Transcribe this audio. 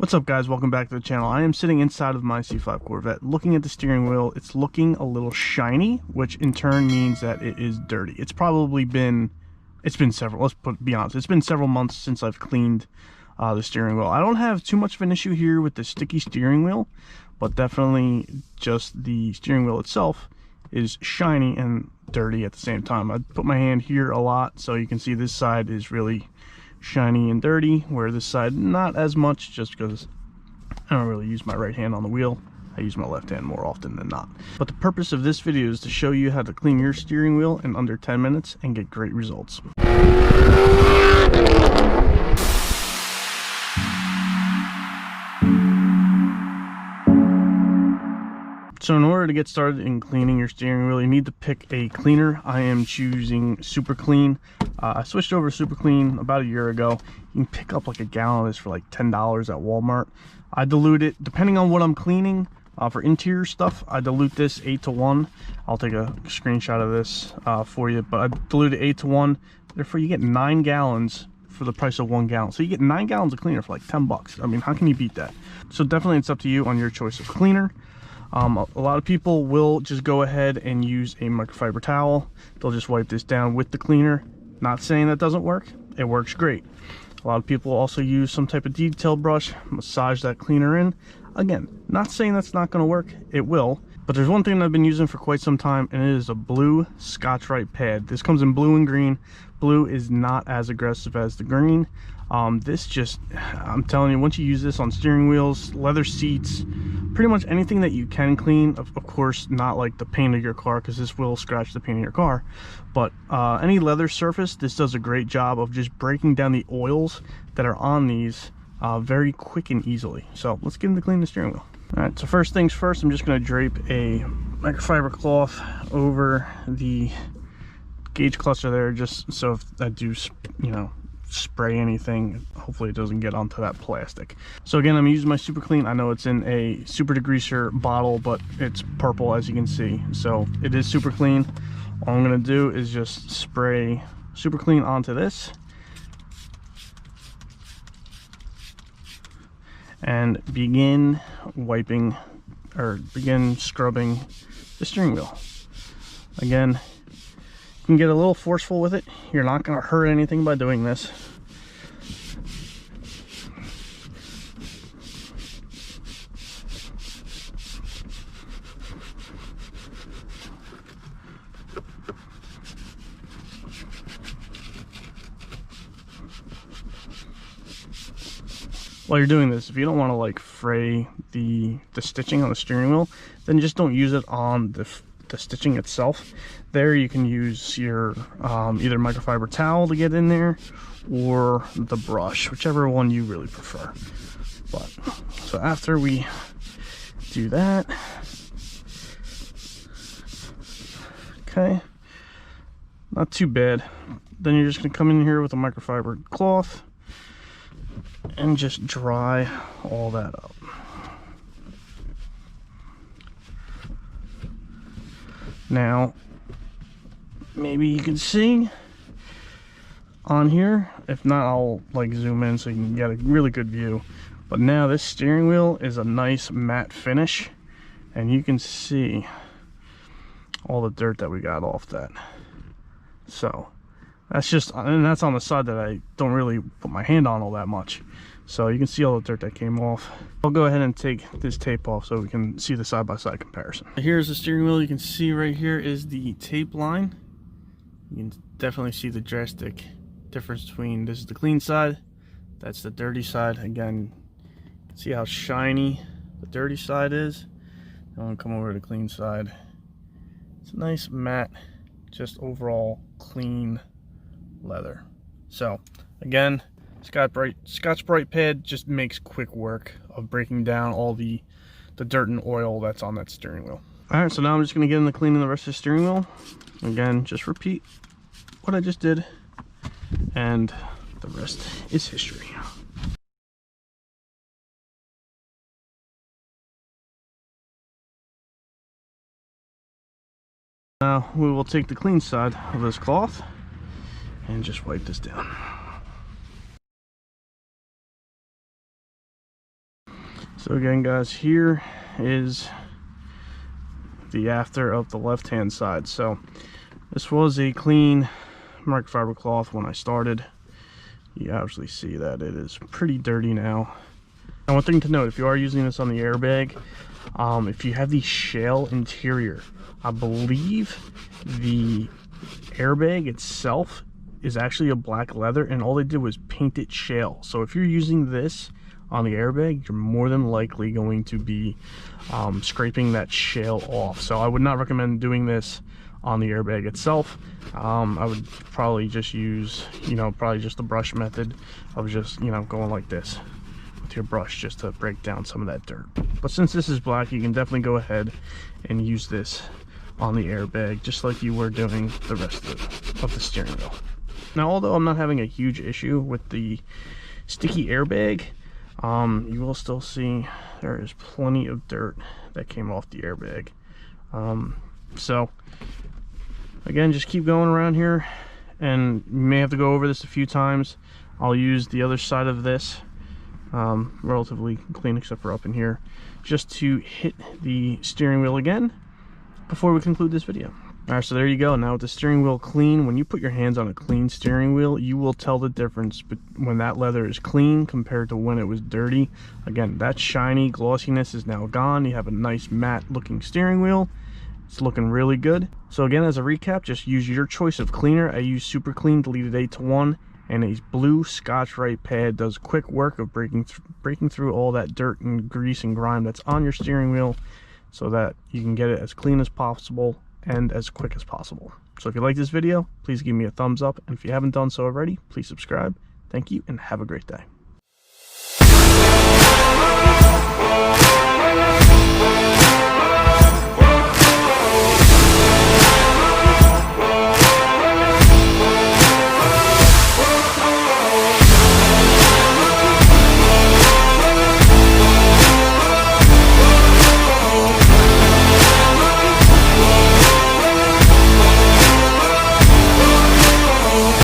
What's up, guys? Welcome back to the channel. I am sitting inside of my C5 Corvette looking at the steering wheel. It's looking a little shiny, which in turn means that it is dirty. It's been several, be honest, it's been several months since I've cleaned the steering wheel. I don't have too much of an issue here with the sticky steering wheel, but definitely just the steering wheel itself is shiny and dirty at the same time. I put my hand here a lot so you can see this side is really shiny and dirty, where this side not as much, just because I don't really use my right hand on the wheel. I use my left hand more often than not. But the purpose of this video is to show you how to clean your steering wheel in under 10 minutes and get great results. So in order to get started in cleaning your steering wheel, you need to pick a cleaner. I am choosing Super Clean. I switched over to Super Clean about a year ago. You can pick up like a gallon of this for like $10 at Walmart. I dilute it depending on what I'm cleaning. For interior stuff, I dilute this 8:1. I'll take a screenshot of this for you, but I dilute it 8:1. Therefore, you get 9 gallons for the price of 1 gallon. So you get 9 gallons of cleaner for like 10 bucks. I mean, how can you beat that? So definitely it's up to you on your choice of cleaner. A lot of people will just go ahead and use a microfiber towel. They'll just wipe this down with the cleaner. Not saying that doesn't work. It works great. A lot of people also use some type of detail brush, massage that cleaner in. Again, not saying that's not going to work. It will. But there's one thing that I've been using for quite some time, and it is a blue Scotch-Brite pad. This comes in blue and green. Blue is not as aggressive as the green. This just, I'm telling you, once you use this on steering wheels, leather seats, pretty much anything that you can clean, of course not like the paint of your car, because this will scratch the paint of your car, but any leather surface, this does a great job of just breaking down the oils that are on these very quick and easily. So let's get into cleaning the steering wheel. All right, so first things first, I'm just going to drape a microfiber cloth over the gauge cluster there, just so if I do, you know, spray anything, hopefully it doesn't get onto that plastic. So again, I'm using my Super Clean. I know it's in a super degreaser bottle, but it's purple, as you can see, so it is Super Clean. All I'm going to do is just spray Super Clean onto this and begin wiping, or begin scrubbing the steering wheel. Again, you can get a little forceful with it. You're not going to hurt anything by doing this. While you're doing this, if you don't want to like fray the stitching on the steering wheel, then just don't use it on the stitching itself. There you can use your either microfiber towel to get in there, or the brush, whichever one you really prefer. But so after we do that, okay, not too bad, then you're just gonna come in here with a microfiber cloth and just dry all that up. Now, maybe you can see on here. If not, I'll like zoom in so you can get a really good view. But now this steering wheel is a nice matte finish, and you can see all the dirt that we got off that. So that's just, and that's on the side that I don't really put my hand on all that much. So you can see all the dirt that came off. I'll go ahead and take this tape off so we can see the side-by-side comparison. Here's the steering wheel. You can see right here is the tape line. You can definitely see the drastic difference between, this is the clean side, that's the dirty side. Again, you can see how shiny the dirty side is. I'm gonna come over to the clean side. It's a nice matte, just overall clean leather. So again, Scotch-Brite pad just makes quick work of breaking down all the dirt and oil that's on that steering wheel. All right, so now I'm just going to get into cleaning the rest of the steering wheel. Again, just repeat what I just did, and the rest is history. Now we will take the clean side of this cloth and just wipe this down. So again guys, here is the after of the left hand side. So this was a clean microfiber cloth when I started. You obviously see that it is pretty dirty now. And one thing to note, if you are using this on the airbag, if you have the shale interior, I believe the airbag itself is actually a black leather, and all they did was paint it shale. So if you're using this on the airbag, you're more than likely going to be scraping that shale off. So I would not recommend doing this on the airbag itself. I would probably just use, probably just the brush method of just, going like this with your brush just to break down some of that dirt. But since this is black, you can definitely go ahead and use this on the airbag just like you were doing the rest of the steering wheel. Now, although I'm not having a huge issue with the sticky airbag, you will still see there is plenty of dirt that came off the airbag. So again, just keep going around here, and you may have to go over this a few times. I'll use the other side of this, relatively clean except for up in here, just to hit the steering wheel again before we conclude this video. Alright, so there you go. Now with the steering wheel clean, when you put your hands on a clean steering wheel, you will tell the difference when that leather is clean compared to when it was dirty. Again, that shiny glossiness is now gone. You have a nice matte looking steering wheel. It's looking really good. So again, as a recap, just use your choice of cleaner. I use Super Clean deleted 8-to-1, and a blue Scotch-Brite pad does quick work of breaking through all that dirt and grease and grime that's on your steering wheel, so that you can get it as clean as possible and as quick as possible. So if you like this video, please give me a thumbs up, and if you haven't done so already, please subscribe. Thank you, and have a great day.